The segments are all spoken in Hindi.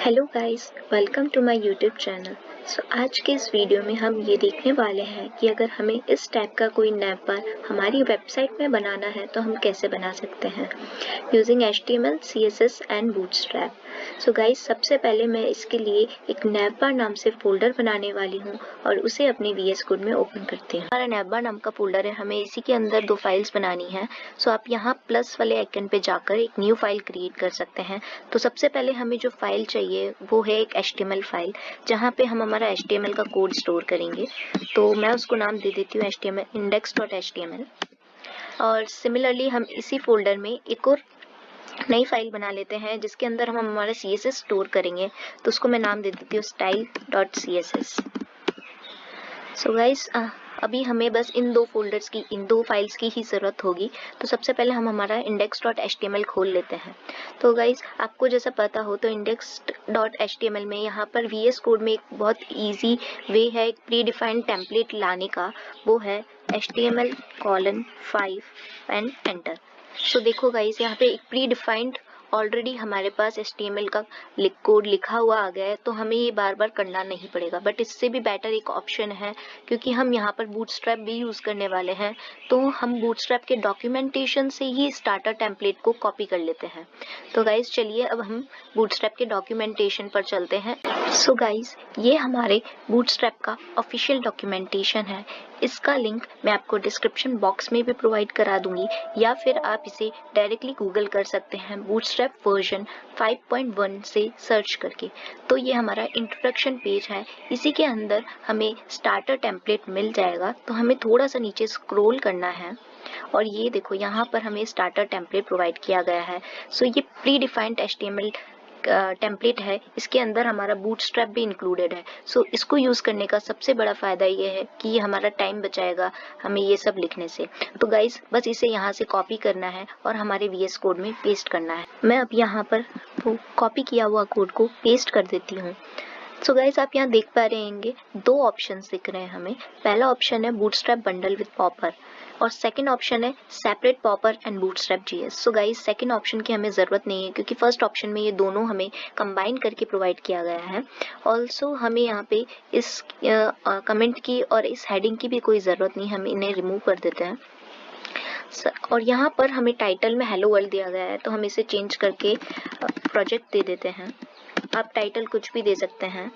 Hello guys, welcome to my YouTube channel. आज के इस वीडियो में हम ये देखने वाले हैं कि अगर हमें इस टाइप का कोई नैव बार हमारी वेबसाइट में बनाना है तो हम कैसे बना सकते हैं using HTML, CSS and bootstrap. Guys, सबसे पहले मैं इसके लिए एक नैव बार नाम से फोल्डर बनाने वाली हूँ और उसे अपने VS कोड में ओपन करती हूँ। हमारा नैव बार नाम का फोल्डर है, हमें इसी के अंदर दो फाइल्स बनानी है। आप यहाँ प्लस वाले आइकन पे जाकर एक न्यू फाइल क्रिएट कर सकते हैं। तो सबसे पहले हमें जो फाइल चाहिए वो है एक HTML फाइल, जहाँ पे हम हमारा HTML का कोड स्टोर करेंगे। तो मैं उसको नाम दे देती हूँ HTML index.html। और सिमिलरली हम इसी फोल्डर में एक और नई फाइल बना लेते हैं जिसके अंदर हम हमारा CSS स्टोर करेंगे। तो उसको मैं नाम दे देती हूँ style.css। गाइस, अभी हमें बस इन दो फाइल्स की ही ज़रूरत होगी। तो सबसे पहले हम हमारा index.html खोल लेते हैं। तो गाइस, आपको जैसा पता हो तो index.html में यहाँ पर VS कोड में एक बहुत इजी वे है एक प्री डिफाइंड टेम्पलेट लाने का, वो है HTML:5 एंड एंटर। देखो गाइस, यहाँ पे एक प्री डिफाइंड ऑलरेडी हमारे पास HTML का कोड लिखा हुआ आ गया है, तो हमें ये बार बार करना नहीं पड़ेगा। बट इससे भी बेटर एक ऑप्शन है, क्योंकि हम यहाँ पर बूटस्ट्रैप भी यूज़ करने वाले हैं, तो हम बूटस्ट्रैप के डॉक्यूमेंटेशन से ही स्टार्टर टेम्पलेट को कॉपी कर लेते हैं। तो गाइस, चलिए अब हम बूटस्ट्रैप के डॉक्यूमेंटेशन पर चलते हैं। गाइस, ये हमारे बूटस्ट्रैप का ऑफिशियल डॉक्यूमेंटेशन है। इसका लिंक मैं आपको डिस्क्रिप्शन बॉक्स में भी प्रोवाइड करा दूंगी, या फिर आप इसे डायरेक्टली गूगल कर सकते हैं बूटस्ट्रैप वर्जन 5.1 से सर्च करके। तो ये हमारा इंट्रोडक्शन पेज है, इसी के अंदर हमें स्टार्टर टेम्पलेट मिल जाएगा। तो हमें थोड़ा सा नीचे स्क्रॉल करना है और ये देखो, यहाँ पर हमें स्टार्टर टेम्पलेट प्रोवाइड किया गया है। ये प्री डिफाइंड HTML टेम्पलेट है, इसके अंदर हमारा बूटस्ट्रैप भी इंक्लूडेड है। इसको यूज़ करने का सबसे बड़ा फ़ायदा ये है कि ये हमारा टाइम बचाएगा हमें ये सब लिखने से। तो गाइस, बस इसे यहाँ से कॉपी करना है और हमारे VS कोड में पेस्ट करना है। मैं अब यहाँ पर वो कॉपी किया हुआ कोड को पेस्ट कर देती हूँ। गाइस, आप यहाँ देख पा रहे होंगे दो ऑप्शंस दिख रहे हैं हमें। पहला ऑप्शन है बूटस्ट्रैप बंडल विद पॉपर और सेकंड ऑप्शन है separate Popper and Bootstrap JS। Guys, second option की हमें ज़रूरत नहीं है, क्योंकि फर्स्ट ऑप्शन में ये दोनों हमें कंबाइन करके प्रोवाइड किया गया है। ऑल्सो हमें यहाँ पे इस कमेंट की और इस हेडिंग की भी कोई ज़रूरत नहीं, हम इन्हें रिमूव कर देते हैं। और यहाँ पर हमें टाइटल में हेलो वर्ल्ड दिया गया है, तो हम इसे चेंज करके प्रोजेक्ट दे देते हैं। आप टाइटल कुछ भी दे सकते हैं।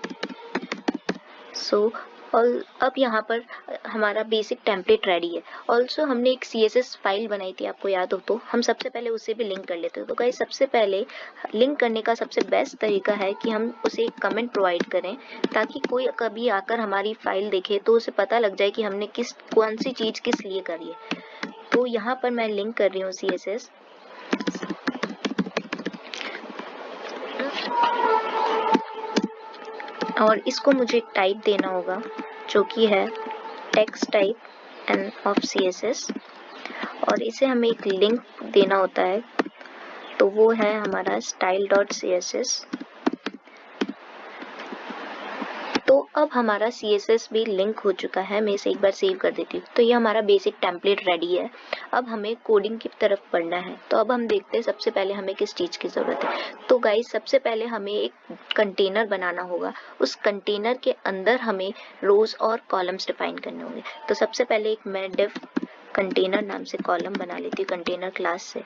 और अब यहाँ पर हमारा बेसिक टेम्पलेट रेडी है। ऑल्सो हमने एक CSS फाइल बनाई थी, आपको याद हो तो हम सबसे पहले उसे भी लिंक कर लेते हैं। तो गाइस, सबसे पहले लिंक करने का सबसे बेस्ट तरीका है कि हम उसे एक कमेंट प्रोवाइड करें, ताकि कोई कभी आकर हमारी फाइल देखे तो उसे पता लग जाए कि हमने कौन सी चीज़ किस लिए करी है। तो यहाँ पर मैं लिंक कर रही हूँ CSS। और इसको मुझे टाइप देना होगा, जो कि है text type end of CSS, और इसे हमें एक लिंक देना होता है, तो वो है हमारा style.css। तो अब हमारा CSS भी लिंक हो चुका है। मैं इसे एक बार सेव कर देती हूँ। तो ये हमारा बेसिक टेम्पलेट रेडी है। अब हमें कोडिंग की तरफ बढ़ना है। तो अब हम देखते हैं सबसे पहले हमें किस चीज़ की ज़रूरत है। तो गाइस, सबसे पहले हमें एक कंटेनर बनाना होगा। उस कंटेनर के अंदर हमें रोज और कॉलम्स डिफाइन करने होंगे। तो सबसे पहले एक मैं डिव कंटेनर नाम से कॉलम बना लेती हूँ कंटेनर क्लास से।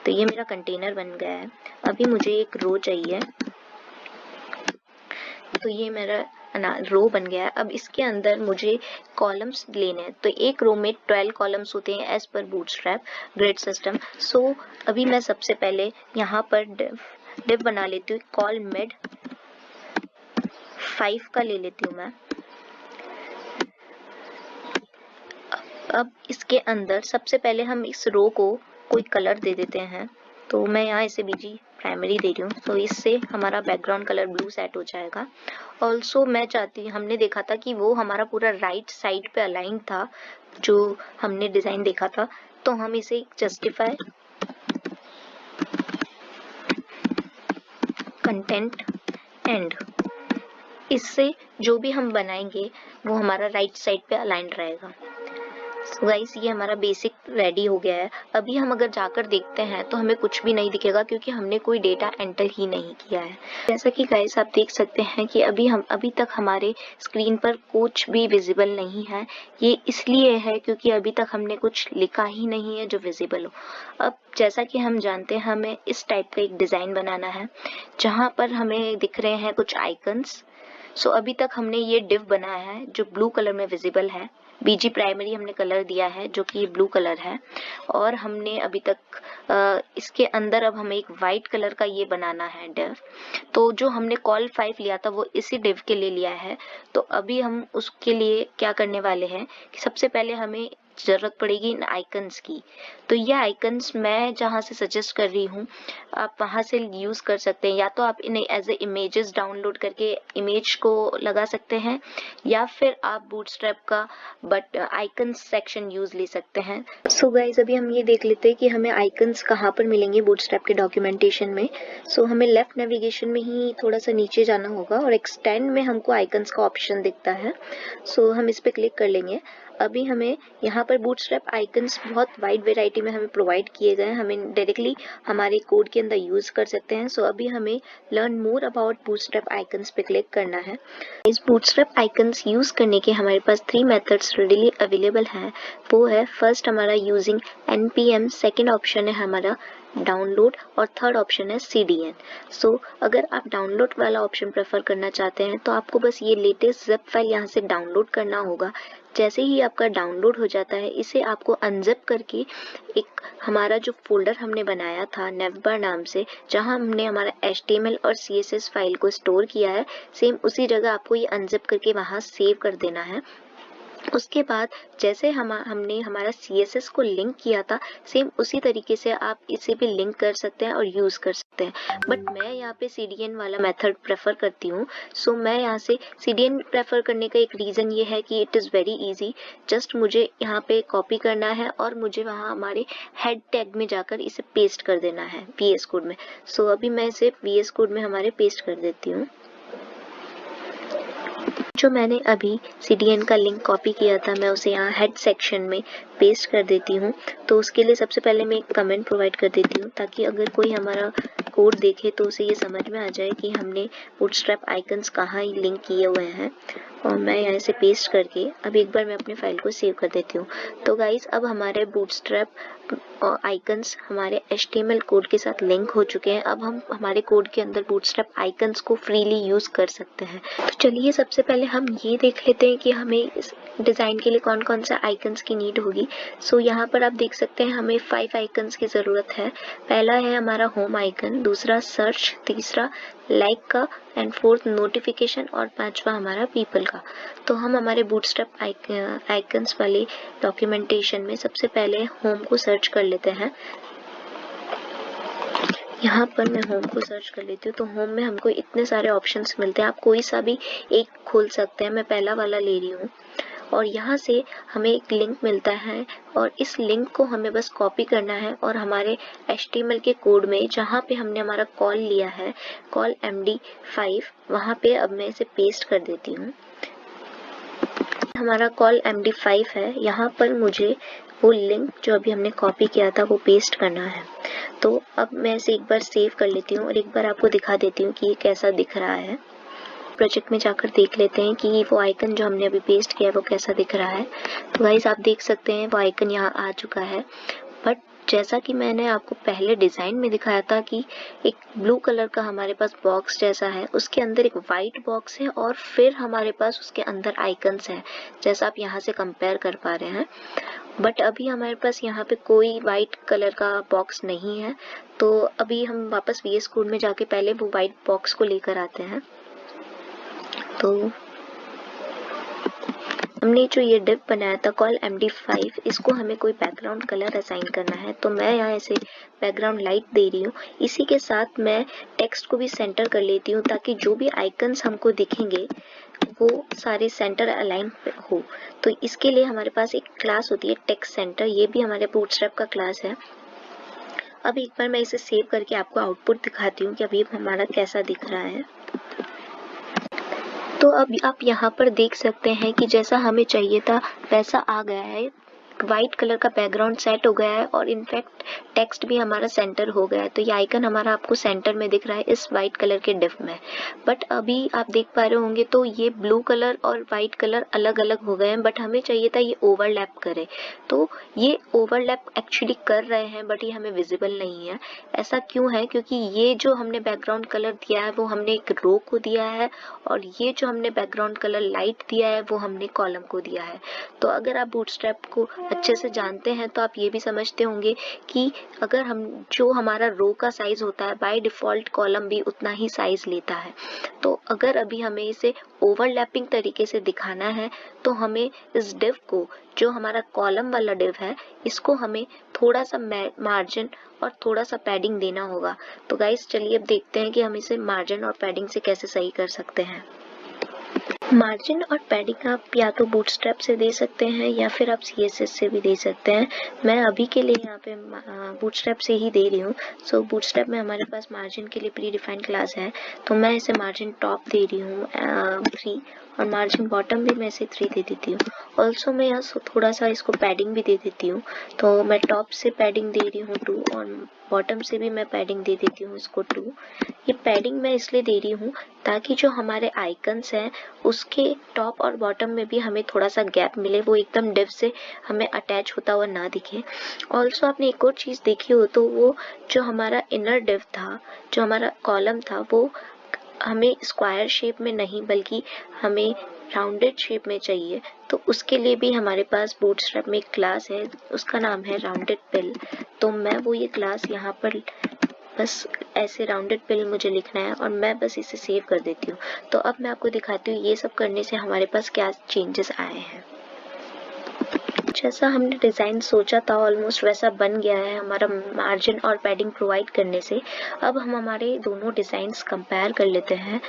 तो ये मेरा कंटेनर बन गया है। अभी मुझे एक रो चाहिए, तो ये मेरा रो बन गया है। अब इसके अंदर मुझे कॉलम्स लेने हैं। तो एक रो में 12 कॉलम्स होते हैं as per bootstrap grid system. अभी मैं सबसे पहले यहाँ पर डिव बना लेती हूँ, कॉल मिड 5 का ले लेती हूँ मैं। अब इसके अंदर सबसे पहले हम इस रो को कोई कलर दे देते हैं। तो मैं यहाँ इसे BG प्राइमरी दे रही हूँ, तो इससे हमारा बैकग्राउंड कलर ब्लू सेट हो जाएगा। ऑल्सो मैं चाहती हूँ, हमने देखा था कि वो हमारा पूरा राइट साइड पे अलाइन था जो हमने डिज़ाइन देखा था। तो हम इसे जस्टिफाई कंटेंट एंड, इससे जो भी हम बनाएंगे वो हमारा राइट साइड पे अलाइन रहेगा। सो गाइस ये हमारा बेसिक रेडी हो गया है। अभी हम अगर जाकर देखते हैं तो हमें कुछ भी नहीं दिखेगा क्योंकि हमने कोई डेटा एंटर ही नहीं किया है। जैसा कि गाइस आप देख सकते हैं कि अभी तक हमारे स्क्रीन पर कुछ भी विजिबल नहीं है। ये इसलिए है क्योंकि अभी तक हमने कुछ लिखा ही नहीं है जो विजिबल हो। अब जैसा कि हम जानते हैं हमें इस टाइप का एक डिजाइन बनाना है जहाँ पर हमें दिख रहे हैं कुछ आइकन्स। सो अभी तक हमने ये डिव बनाया है जो ब्लू कलर में विजिबल है। बीजी प्राइमरी हमने कलर दिया है जो कि ब्लू कलर है, और हमने अभी तक इसके अंदर अब हमें एक वाइट कलर का ये बनाना है डिव। तो जो हमने कॉल 5 लिया था वो इसी डिव के लिए लिया है। तो अभी हम उसके लिए क्या करने वाले हैं कि सबसे पहले हमें जरूरत पड़ेगी इन आइकन्स की। तो ये आइकन्स मैं जहाँ से सजेस्ट कर रही हूँ आप वहाँ से यूज कर सकते हैं, या तो आप इन्हें एज ए इमेजेस डाउनलोड करके इमेज को लगा सकते हैं, या फिर आप बूटस्ट्रैप का बट आइकन्स सेक्शन यूज ले सकते हैं। सो गाइज अभी हम ये देख लेते हैं कि हमें आइकन्स कहाँ पर मिलेंगे बूटस्ट्रैप के डॉक्यूमेंटेशन में। सो हमें लेफ्ट नेविगेशन में ही थोड़ा सा नीचे जाना होगा और एक्सटेंड में हमको आइकन्स का ऑप्शन दिखता है। सो हम इस पे क्लिक कर लेंगे। अभी हमें यहाँ पर बूटस्ट्रैप आइकन्स बहुत वाइड वेराइटी में हमें प्रोवाइड किए गए हैं, हमें डायरेक्टली हमारे कोड के अंदर यूज कर सकते हैं। सो अभी हमें learn more about bootstrap icons पे क्लिक करना है। इस बूटस्ट्रैप आइकन्स यूज करने के हमारे पास 3 मेथड्स रेडीली अवेलेबल हैं। वो है फर्स्ट हमारा यूजिंग npm, सेकेंड ऑप्शन है हमारा डाउनलोड, और थर्ड ऑप्शन है CDN। सो अगर आप डाउनलोड वाला ऑप्शन प्रेफर करना चाहते हैं तो आपको बस ये लेटेस्ट ज़िप फाइल यहाँ से डाउनलोड करना होगा। जैसे ही आपका डाउनलोड हो जाता है इसे आपको अनजिप करके एक हमारा जो फोल्डर हमने बनाया था नेवबार नाम से, जहां हमने हमारा HTML और CSS फाइल को स्टोर किया है, सेम उसी जगह आपको ये अनजिप करके वहां सेव कर देना है। उसके बाद जैसे हमने हमारा CSS को लिंक किया था, सेम उसी तरीके से आप इसे भी लिंक कर सकते हैं और यूज कर सकते हैं। बट मैं यहाँ पे CDN वाला मेथड प्रेफर करती हूँ। सो मैं यहाँ से CDN प्रेफर करने का एक रीजन ये है कि it is very easy. Just मुझे यहाँ पे कॉपी करना है और मुझे वहाँ हमारे हेड टैग में जाकर इसे पेस्ट कर देना है VS कोड में। सो अभी मैं इसे VS कोड में हमारे पेस्ट कर देती हूँ। जो मैंने अभी CDN का लिंक कॉपी किया था मैं उसे यहाँ हेड सेक्शन में पेस्ट कर देती हूँ। तो उसके लिए सबसे पहले मैं एक कमेंट प्रोवाइड कर देती हूँ ताकि अगर कोई हमारा कोड देखे तो उसे ये समझ में आ जाए कि हमने बूटस्ट्रैप आइकन्स कहाँ लिंक किए हुए हैं। और मैं यहाँ से पेस्ट करके अब एक बार मैं अपनी फाइल को सेव कर देती हूँ। तो गाइस अब हमारे बूटस्ट्रैप आइकन्स हमारे HTML कोड के साथ लिंक हो चुके हैं। अब हम हमारे कोड के अंदर बूटस्ट्रैप आइकन्स को फ्रीली यूज कर सकते हैं। तो चलिए सबसे पहले हम ये देख लेते हैं कि हमें इस डिज़ाइन के लिए कौन कौन सा आइकन्स की नीड होगी। सो यहाँ पर आप देख सकते हैं हमें 5 आइकन्स की ज़रूरत है। पहला है हमारा होम आइकन, दूसरा सर्च, तीसरा लाइक का, एंड फोर्थ नोटिफिकेशन, और पांचवा हमारा पीपल का। तो हम हमारे बूटस्ट्रैप आइकन्स वाले डॉक्यूमेंटेशन में सबसे पहले होम को सर्च कर लेते हैं। यहाँ पर मैं होम को सर्च कर लेती हूँ। तो होम में हमको इतने सारे ऑप्शंस मिलते हैं, आप कोई सा भी एक खोल सकते हैं। मैं पहला वाला ले रही हूँ और यहाँ से हमें एक लिंक मिलता है और इस लिंक को हमें बस कॉपी करना है और हमारे HTML के कोड में जहाँ पे हमने हमारा कॉल लिया है, कॉल MD5, वहाँ पे अब मैं इसे पेस्ट कर देती हूँ। हमारा कॉल MD5 है, यहाँ पर मुझे वो लिंक जो अभी हमने कॉपी किया था वो पेस्ट करना है। तो अब मैं इसे एक बार सेव कर लेती हूँ और एक बार आपको दिखा देती हूँ कि ये कैसा दिख रहा है। प्रोजेक्ट में जाकर देख लेते हैं कि वो आइकन जो हमने अभी पेस्ट किया है वो कैसा दिख रहा है। तो गाइस आप देख सकते हैं वो आइकन यहाँ आ चुका है। बट जैसा कि मैंने आपको पहले डिज़ाइन में दिखाया था कि एक ब्लू कलर का हमारे पास बॉक्स जैसा है, उसके अंदर एक वाइट बॉक्स है और फिर हमारे पास उसके अंदर आइकन्स हैं, जैसा आप यहाँ से कंपेयर कर पा रहे हैं। बट अभी हमारे पास यहाँ पे कोई वाइट कलर का बॉक्स नहीं है। तो अभी हम वापस VS कोड में जाके पहले वो वाइट बॉक्स को लेकर आते हैं। तो हमने जो ये डिव बनाया था कॉल MD5, इसको हमें कोई बैकग्राउंड कलर असाइन करना है। तो मैं यहाँ इसे बैकग्राउंड लाइट दे रही हूँ। इसी के साथ मैं टेक्स्ट को भी सेंटर कर लेती हूँ ताकि जो भी आइकन्स हमको दिखेंगे वो सारे सेंटर अलाइन हो। तो इसके लिए हमारे पास एक क्लास होती है टेक्स्ट सेंटर, ये भी हमारे बूटस्ट्रैप का क्लास है। अब एक बार मैं इसे सेव करके आपको आउटपुट दिखाती हूँ कि अभी हमारा कैसा दिख रहा है। तो अब आप यहाँ पर देख सकते हैं कि जैसा हमें चाहिए था वैसा आ गया है। वाइट कलर का बैकग्राउंड सेट हो गया है और इनफैक्ट टेक्स्ट भी हमारा सेंटर हो गया है। तो ये आइकन हमारा आपको सेंटर में दिख रहा है इस वाइट कलर के डिव में। बट अभी आप देख पा रहे होंगे तो ये ब्लू कलर और वाइट कलर अलग अलग हो गए हैं, बट हमें चाहिए था ये ओवरलैप करे। तो ये ओवरलैप एक्चुअली कर रहे हैं बट ये हमें विजिबल नहीं है। ऐसा क्यों है? क्योंकि ये जो हमने बैकग्राउंड कलर दिया है वो हमने एक रो को दिया है और ये जो हमने बैकग्राउंड कलर लाइट दिया है वो हमने कॉलम को दिया है। तो अगर आप बूटस्ट्रैप को अच्छे से जानते हैं तो आप ये भी समझते होंगे कि अगर हम जो हमारा रो का साइज होता है बाय डिफॉल्ट कॉलम भी उतना ही साइज लेता है। तो अगर अभी हमें इसे ओवरलैपिंग तरीके से दिखाना है तो हमें इस डिव को, जो हमारा कॉलम वाला डिव है, इसको हमें थोड़ा सा मार्जिन और थोड़ा सा पैडिंग देना होगा। तो गाइस चलिए अब देखते हैं कि हम इसे मार्जिन और पैडिंग से कैसे सही कर सकते हैं। मार्जिन और पैडिंग आप या तो बूटस्ट्रैप से दे सकते हैं या फिर आप CSS से भी दे सकते हैं। मैं अभी के लिए यहाँ पे बूटस्ट्रैप से ही दे रही हूँ। सो बूटस्ट्रैप में हमारे पास मार्जिन के लिए प्री डिफाइंड क्लास है, तो मैं इसे मार्जिन टॉप दे रही हूँ 3 और मार्जिन बॉटम भी मैं इसे 3 दे देती हूँ। ऑल्सो मैं यहाँ थोड़ा सा इसको पैडिंग भी दे देती हूँ, तो मैं टॉप से पैडिंग दे रही हूँ 2 और बॉटम से भी मैं पैडिंग दे देती हूँ इसको 2। ये पैडिंग मैं इसलिए दे रही हूँ ताकि जो हमारे आइकन्स हैं उसके टॉप और बॉटम में भी हमें थोड़ा सा गैप मिले, वो एकदम डिव से हमें अटैच होता हुआ ना दिखे। ऑल्सो आपने एक और चीज़ देखी हो तो वो जो हमारा इनर डिव था, जो हमारा कॉलम था, वो हमें स्क्वायर शेप में नहीं बल्कि हमें राउंडेड शेप में चाहिए। तो उसके लिए भी हमारे पास बूटस्ट्रैप में एक क्लास है, उसका नाम है राउंडेड पिल। तो मैं वो ये क्लास यहाँ पर बस ऐसे राउंडेड पिल मुझे लिखना है और मैं बस इसे सेव कर देती हूँ। तो अब मैं आपको दिखाती हूँ ये सब करने से हमारे पास क्या चेंजेस आए हैं। जैसा हमने डिज़ाइन सोचा था ऑलमोस्ट वैसा बन गया है हमारा मार्जिन और पैडिंग प्रोवाइड करने से। अब हम हमारे दोनों डिज़ाइंस कंपेयर कर लेते हैं।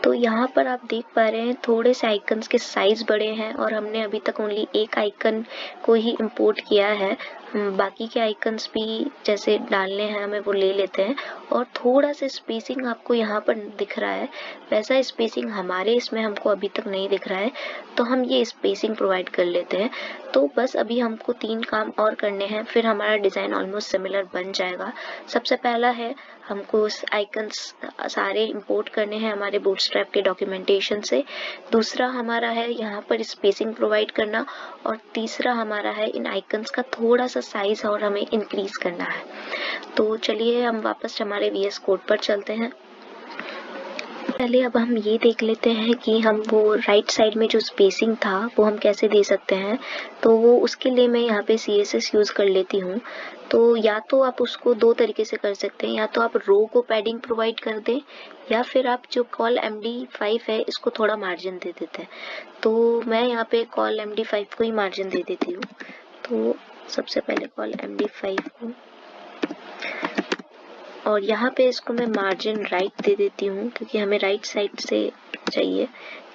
तो यहाँ पर आप देख पा रहे हैं थोड़े से आइकन्स के साइज़ बड़े हैं और हमने अभी तक ओनली एक आइकन को ही इंपोर्ट किया है। बाकी के आइकन्स भी जैसे डालने हैं हमें वो ले लेते हैं। और थोड़ा सा स्पेसिंग आपको यहाँ पर दिख रहा है, वैसा स्पेसिंग हमारे इसमें हमको अभी तक नहीं दिख रहा है, तो हम ये स्पेसिंग प्रोवाइड कर लेते हैं। तो बस अभी हमको 3 काम और करने हैं, फिर हमारा डिज़ाइन ऑलमोस्ट सिमिलर बन जाएगा। सबसे पहला है हमको आइकन्स सारे इंपोर्ट करने हैं हमारे बूटस्ट्रैप के डॉक्यूमेंटेशन से। दूसरा हमारा है यहाँ पर स्पेसिंग प्रोवाइड करना और तीसरा हमारा है इन आइकन्स का थोड़ा सा साइज और हमें इंक्रीज करना है। तो चलिए हम वापस हमारे VS कोड पर चलते हैं। पहले अब हम ये देख लेते हैं कि हम वो राइट साइड में जो स्पेसिंग था वो हम कैसे दे सकते हैं। तो वो उसके लिए मैं यहाँ पे CSS यूज़ कर लेती हूँ। तो या तो आप उसको 2 तरीके से कर सकते हैं, या तो आप रो को पैडिंग प्रोवाइड कर दें या फिर आप जो कॉल MD5 है इसको थोड़ा मार्जिन दे देते हैं। तो मैं यहाँ पे कॉल MD5 को ही मार्जिन दे देती हूँ। तो सबसे पहले कॉल MD5 को और यहाँ पे इसको मैं मार्जिन राइट दे देती हूँ क्योंकि हमें राइट साइड से चाहिए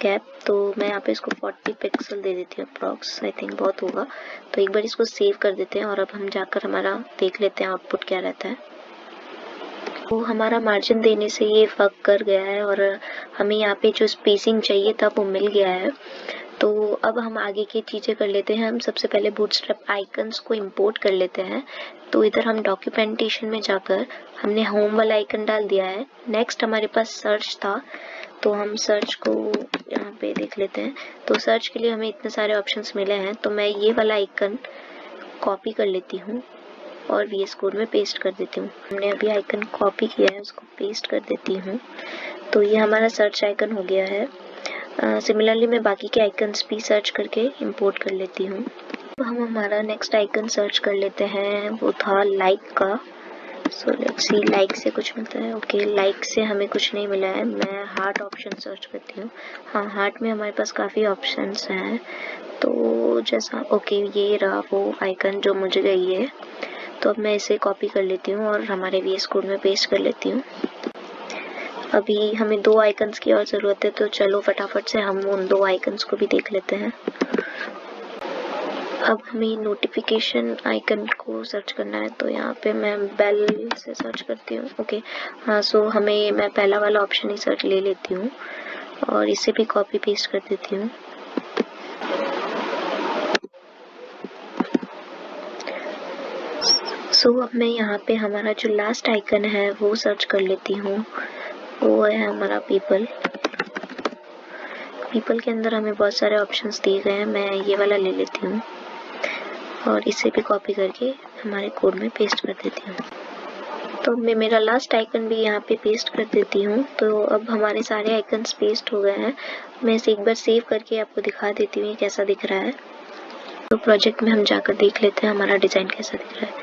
गैप। तो मैं यहाँ पे इसको 40 पिक्सल दे देती हूँ अप्रॉक्स, आई थिंक बहुत होगा। तो एक बार इसको सेव कर देते हैं और अब हम जाकर हमारा देख लेते हैं आउटपुट क्या रहता है। तो हमारा मार्जिन देने से ये वर्क कर गया है और हमें यहाँ पे जो स्पेसिंग चाहिए था वो मिल गया है। तो अब हम आगे की चीज़ें कर लेते हैं। हम सबसे पहले बूटस्ट्रैप आइकन्स को इंपोर्ट कर लेते हैं। तो इधर हम डॉक्यूमेंटेशन में जाकर हमने होम वाला आइकन डाल दिया है। नेक्स्ट हमारे पास सर्च था, तो हम सर्च को यहाँ पे देख लेते हैं। तो सर्च के लिए हमें इतने सारे ऑप्शंस मिले हैं, तो मैं ये वाला आइकन कॉपी कर लेती हूँ और VS कोड में पेस्ट कर देती हूँ। हमने अभी आइकन कॉपी किया है, उसको पेस्ट कर देती हूँ। तो ये हमारा सर्च आइकन हो गया है। सिमिलरली मैं बाकी के आइकन्स भी सर्च करके इंपोर्ट कर लेती हूँ। तो हम हमारा नेक्स्ट आइकन सर्च कर लेते हैं, वो था लाइक का। सो लेट्स सी लाइक से कुछ मिलता है। ओके, लाइक से हमें कुछ नहीं मिला है। मैं हार्ट ऑप्शन सर्च करती हूँ। हाँ, हार्ट में हमारे पास काफ़ी ऑप्शंस हैं। तो जैसा ओके, ये रहा वो आइकन जो मुझे चाहिए। तो अब मैं इसे कॉपी कर लेती हूँ और हमारे VS कोड में पेस्ट कर लेती हूँ। अभी हमें 2 आइकन्स की और ज़रूरत है, तो चलो फटाफट से हम उन 2 आइकन्स को भी देख लेते हैं। अब हमें नोटिफिकेशन आइकन को सर्च करना है, तो यहाँ पे मैं बेल से सर्च करती हूँ। ओके, हाँ, सो हमें मैं पहला वाला ऑप्शन ही सर्च ले लेती हूँ और इसे भी कॉपी पेस्ट कर देती हूँ। अब मैं यहाँ पे हमारा जो लास्ट आइकन है वो सर्च कर लेती हूँ। वो है हमारा पीपल। पीपल के अंदर हमें बहुत सारे ऑप्शंस दिए गए हैं। मैं ये वाला ले लेती हूँ और इसे भी कॉपी करके हमारे कोड में पेस्ट कर देती हूँ। तो मैं मेरा लास्ट आइकन भी यहाँ पे पेस्ट कर देती हूँ। तो अब हमारे सारे आइकन्स पेस्ट हो गए हैं। मैं इसे एक बार सेव करके आपको दिखा देती हूँ कैसा दिख रहा है। तो प्रोजेक्ट में हम जाकर देख लेते हैं हमारा डिज़ाइन कैसा दिख रहा है।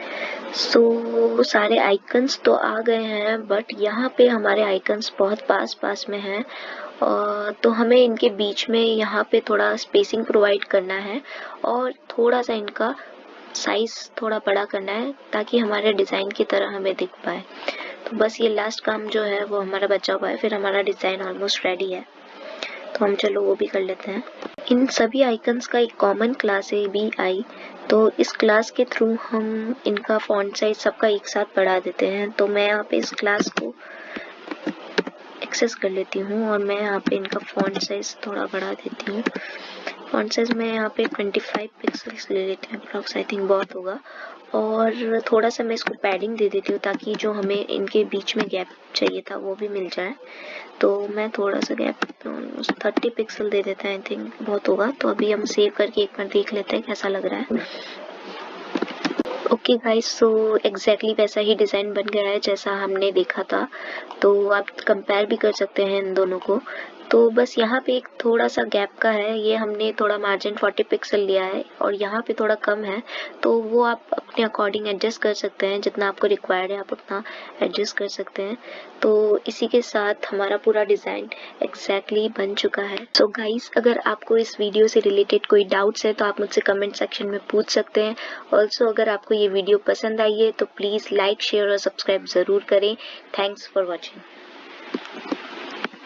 सारे आइकन्स तो आ गए हैं, बट यहाँ पे हमारे आइकन्स बहुत पास में हैं। तो हमें इनके बीच में यहाँ पे थोड़ा स्पेसिंग प्रोवाइड करना है और थोड़ा सा इनका साइज थोड़ा बड़ा करना है ताकि हमारे डिज़ाइन की तरह हमें दिख पाए। तो बस ये लास्ट काम जो है वो हमारा बचा हुआ है, फिर हमारा डिज़ाइन ऑलमोस्ट रेडी है। तो हम चलो वो भी कर लेते हैं। इन सभी आइकन्स का एक कॉमन क्लास है BI। तो इस क्लास के थ्रू हम इनका फॉन्ट साइज सबका एक साथ बढ़ा देते हैं। तो मैं यहाँ पे इस क्लास को एक्सेस कर लेती हूँ और मैं यहाँ पे इनका फॉन्ट साइज थोड़ा बढ़ा देती हूँ। फॉन्ट साइज मैं यहाँ पे 25 पिक्सल्स ले लेती हूँ अप्रॉक्स, आई थिंक बहुत होगा। और थोड़ा सा मैं इसको पैडिंग दे देती हूँ ताकि जो हमें इनके बीच में गैप चाहिए था वो भी मिल जाए। तो मैं थोड़ा सा गैप 30 पिक्सल दे देते हैं, आई थिंक बहुत होगा। तो अभी हम सेव करके एक बार देख लेते हैं कैसा लग रहा है। ओके गाइस, सो एग्जैक्टली वैसा ही डिज़ाइन बन गया है जैसा हमने देखा था। तो आप कंपेयर भी कर सकते हैं इन दोनों को। तो बस यहाँ पे एक थोड़ा सा गैप का है, ये हमने थोड़ा मार्जिन 40 पिक्सल लिया है और यहाँ पे थोड़ा कम है। तो वो आप अपने अकॉर्डिंग एडजस्ट कर सकते हैं, जितना आपको रिक्वायर्ड है आप उतना एडजस्ट कर सकते हैं। तो इसी के साथ हमारा पूरा डिज़ाइन एग्जैक्टली बन चुका है। सो गाइस, अगर आपको इस वीडियो से रिलेटेड कोई डाउट्स है तो आप मुझसे कमेंट सेक्शन में पूछ सकते हैं। ऑल्सो अगर आपको ये वीडियो पसंद आई है तो प्लीज़ लाइक, शेयर और सब्सक्राइब ज़रूर करें। Thanks for watching.